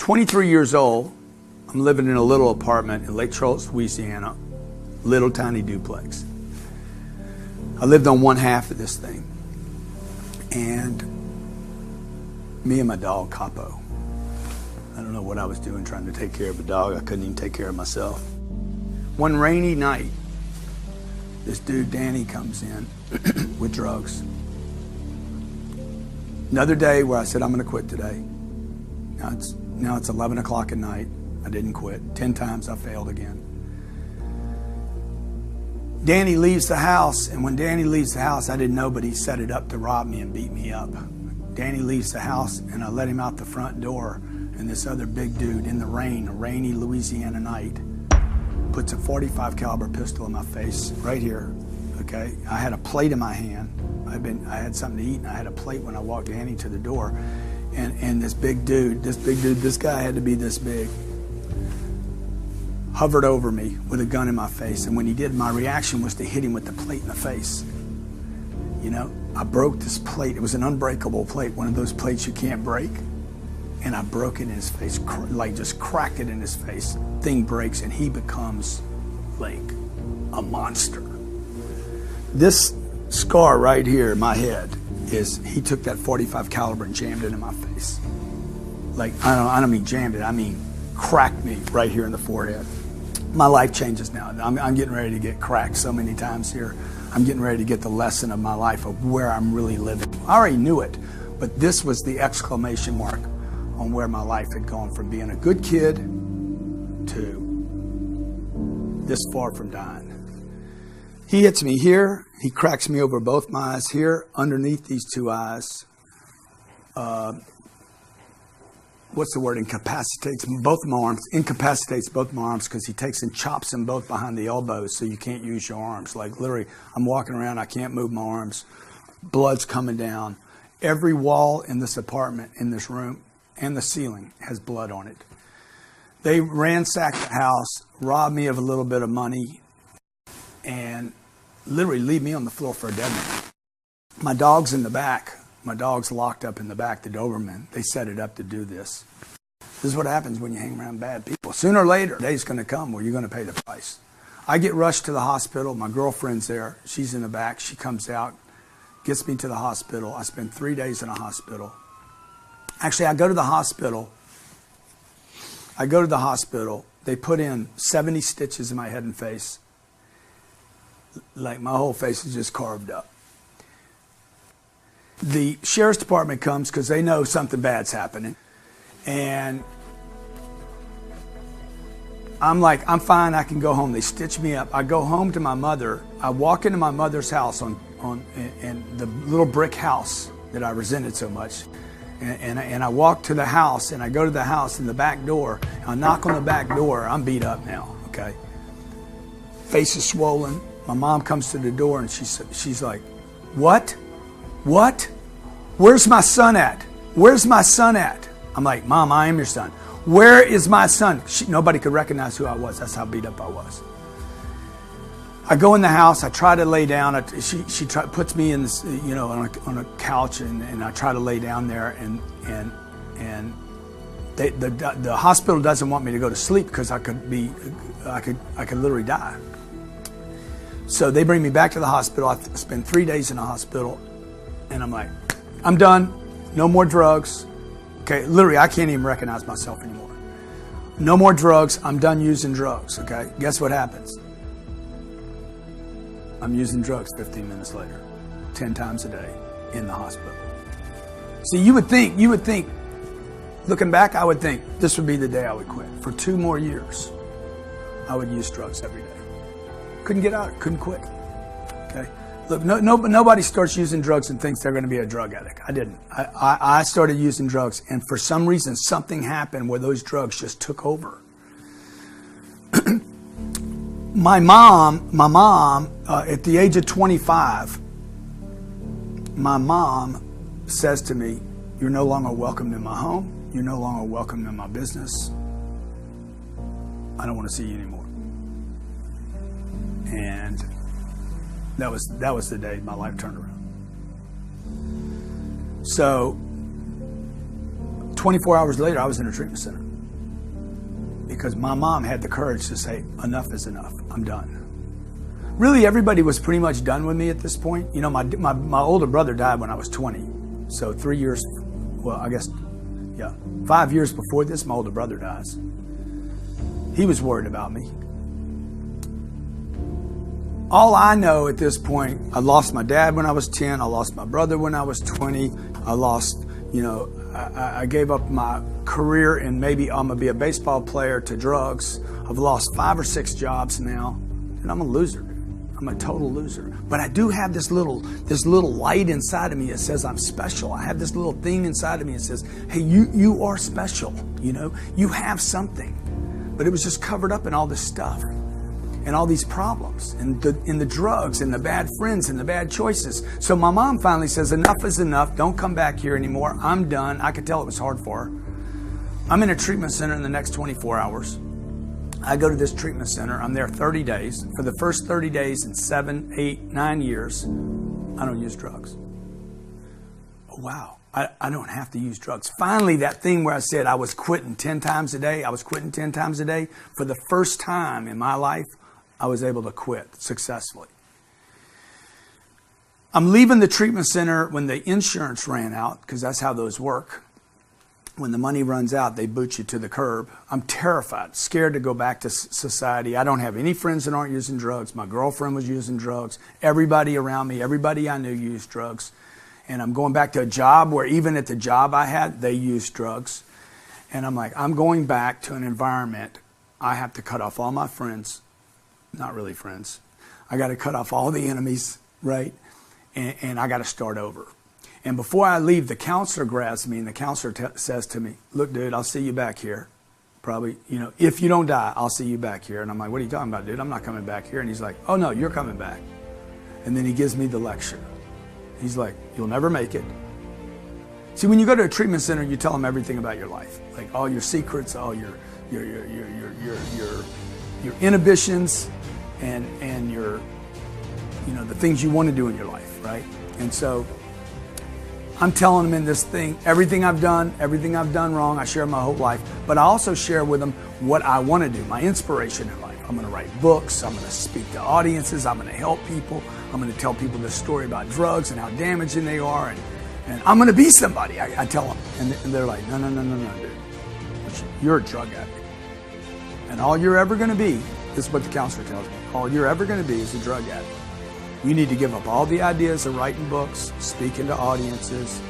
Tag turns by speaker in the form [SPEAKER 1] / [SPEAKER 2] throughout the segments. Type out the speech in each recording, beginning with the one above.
[SPEAKER 1] 23 years old. I'm living in a little apartment in Lake Charles, Louisiana, little tiny duplex. I lived on one half of this thing. And me and my dog, Capo. I don't know what I was doing trying to take care of a dog. I couldn't even take care of myself. One rainy night, this dude, Danny, comes in with drugs. Another day where I said, I'm gonna quit today. Now it's 11 o'clock at night. I didn't quit. 10 times I failed again. Danny leaves the house, and when Danny leaves the house, I didn't know, but he set it up to rob me and beat me up. Danny leaves the house, and I let him out the front door, and this other big dude in the rain, a rainy Louisiana night, puts a .45 caliber pistol in my face, right here, okay? I had a plate in my hand. I had something to eat, and I had a plate when I walked Danny to the door, and this guy had to be this big, hovered over me with a gun in my face, and when he did, my reaction was to hit him with the plate in the face. You know, I broke this plate. It was an unbreakable plate, one of those plates you can't break. And I broke it in his face, like just cracked it in his face. Thing breaks and he becomes like a monster. This scar right here in my head is, he took that .45 caliber and jammed it in my face. Like, I don't mean jammed it, I mean cracked me right here in the forehead. My life changes now. I'm getting ready to get cracked so many times here. I'm getting ready to get the lesson of my life of where I'm really living. I already knew it, but this was the exclamation mark on where my life had gone from being a good kid to this far from dying. He hits me here. He cracks me over both my eyes here, underneath these two eyes. What's the word? Incapacitates both my arms. Incapacitates both my arms because he takes and chops them both behind the elbows so you can't use your arms. Like literally, I'm walking around, I can't move my arms. Blood's coming down. Every wall in this apartment, in this room, and the ceiling has blood on it. They ransacked the house, robbed me of a little bit of money, and literally leave me on the floor for a dead man. My dog's in the back. My dog's locked up in the back, the Doberman. They set it up to do this. This is what happens when you hang around bad people. Sooner or later, the day's going to come where you're going to pay the price. I get rushed to the hospital. My girlfriend's there. She's in the back. She comes out, gets me to the hospital. I spend 3 days in a hospital. Actually, I go to the hospital. They put in 70 stitches in my head and face. Like my whole face is just carved up. The sheriff's department comes because they know something bad's happening. And I'm like, I'm fine, I can go home. They stitch me up. I go home to my mother. I walk into my mother's house in the little brick house that I resented so much. And I walk to the house, and I go to the house in the back door. I knock on the back door. I'm beat up now, okay? Face is swollen. My mom comes to the door, and she's like, what? What? Where's my son at? Where's my son at? I'm like, Mom, I am your son. Where is my son? Nobody could recognize who I was. That's how beat up I was. I go in the house. I try to lay down. She puts me in this, you know, on a couch, and I try to lay down there. And the hospital doesn't want me to go to sleep because I could literally die. So they bring me back to the hospital. I spend 3 days in the hospital, and I'm like, I'm done. No more drugs. Okay, literally, I can't even recognize myself anymore. No more drugs. I'm done using drugs. Okay, guess what happens? I'm using drugs 15 minutes later, 10 times a day in the hospital. See, you would think, looking back, I would think this would be the day I would quit. For 2 more years, I would use drugs every day. Couldn't get out, couldn't quit. Okay, look, nobody starts using drugs and thinks they're going to be a drug addict. I didn't. I started using drugs, and for some reason, something happened where those drugs just took over. My mom, at the age of 25, my mom says to me, "You're no longer welcome in my home. You're no longer welcome in my business. I don't want to see you anymore." And that was the day my life turned around. So 24 hours later, I was in a treatment center. because my mom had the courage to say, enough is enough, I'm done. Really, everybody was pretty much done with me at this point. You know, my older brother died when I was 20. So 3 years, well, I guess, yeah, 5 years before this, my older brother dies. He was worried about me. All I know at this point, I lost my dad when I was 10. I lost my brother when I was 20. I lost, you know, I gave up my career and maybe I'm gonna be a baseball player to drugs. I've lost 5 or 6 jobs now, and I'm a loser, dude. I'm a total loser. But I do have this little light inside of me that says I'm special. I have this little thing inside of me that says, hey, you are special, you know? You have something. But it was just covered up in all this stuff and all these problems and in the drugs and the bad friends and the bad choices. So my mom finally says, enough is enough. Don't come back here anymore. I'm done. I could tell it was hard for her. I'm in a treatment center in the next 24 hours. I go to this treatment center. I'm there 30 days. For the first 30 days in 7, 8, 9 years, I don't use drugs. Oh, wow. I don't have to use drugs. Finally, that thing where I said I was quitting 10 times a day, for the first time in my life, I was able to quit successfully. I'm leaving the treatment center when the insurance ran out, because that's how those work. When the money runs out, they boot you to the curb. I'm terrified, scared to go back to society. I don't have any friends that aren't using drugs. My girlfriend was using drugs. Everybody around me, everybody I knew used drugs. And I'm going back to a job where even at the job I had, they used drugs. And I'm like, I'm going back to an environment. I have to cut off all my friends. Not really friends. I got to cut off all the enemies, right? And I got to start over. And before I leave, the counselor grabs me and the counselor says to me, look, dude, I'll see you back here. Probably, you know, if you don't die, I'll see you back here. And I'm like, what are you talking about, dude? I'm not coming back here. And he's like, oh, no, you're coming back. And then he gives me the lecture. He's like, you'll never make it. See, when you go to a treatment center, you tell them everything about your life, like all your secrets, all your inhibitions, and your, you know, the things you want to do in your life, right? And so I'm telling them in this thing, everything I've done wrong. I share my whole life, but I also share with them what I want to do, my inspiration in life. I'm going to write books. I'm going to speak to audiences. I'm going to help people. I'm going to tell people this story about drugs and how damaging they are. And I'm going to be somebody, I tell them. And they're like, no, dude. You're a drug addict. And all you're ever going to be, this is what the counselor tells me, all you're ever going to be is a drug addict. You need to give up all the ideas of writing books, speaking to audiences,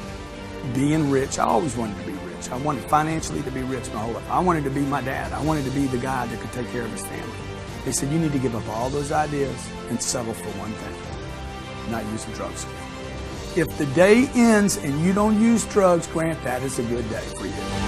[SPEAKER 1] being rich. I always wanted to be rich. I wanted financially to be rich my whole life. I wanted to be my dad. I wanted to be the guy that could take care of his family. They said, you need to give up all those ideas and settle for one thing, not using drugs again. If the day ends and you don't use drugs, Grant, that is a good day for you.